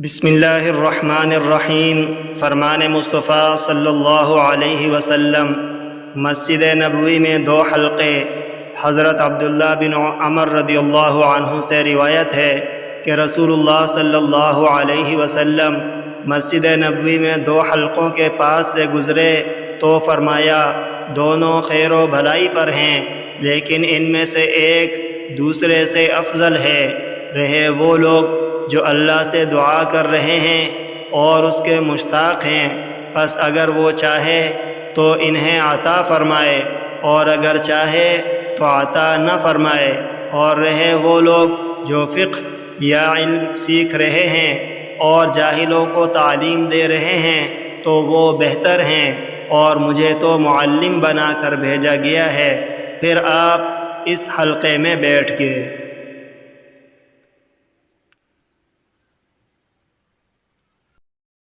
بسم اللہ الرحمن الرحیم۔ فرمان مصطفیٰ صلی اللہ علیہ وسلم۔ مسجد نبوی میں 2 حلقے۔ حضرت عبداللہ بن عمر رضی اللہ عنہ سے روایت ہے کہ رسول اللہ صلی اللہ علیہ وسلم مسجد نبوی میں 2 حلقوں کے پاس سے گزرے تو فرمایا، دونوں خیر و بھلائی پر ہیں، لیکن ان میں سے ایک دوسرے سے افضل ہے۔ رہے وہ لوگ جو اللہ سے دعا کر رہے ہیں اور اس کے مشتاق ہیں، پس اگر وہ چاہے تو انہیں عطا فرمائے، اور اگر چاہے تو عطا نہ فرمائے۔ اور رہے وہ لوگ جو فقہ یا علم سیکھ رہے ہیں اور جاہلوں کو تعلیم دے رہے ہیں تو وہ بہتر ہیں، اور مجھے تو معلم بنا کر بھیجا گیا ہے۔ پھر آپ اس حلقے میں بیٹھ گئے۔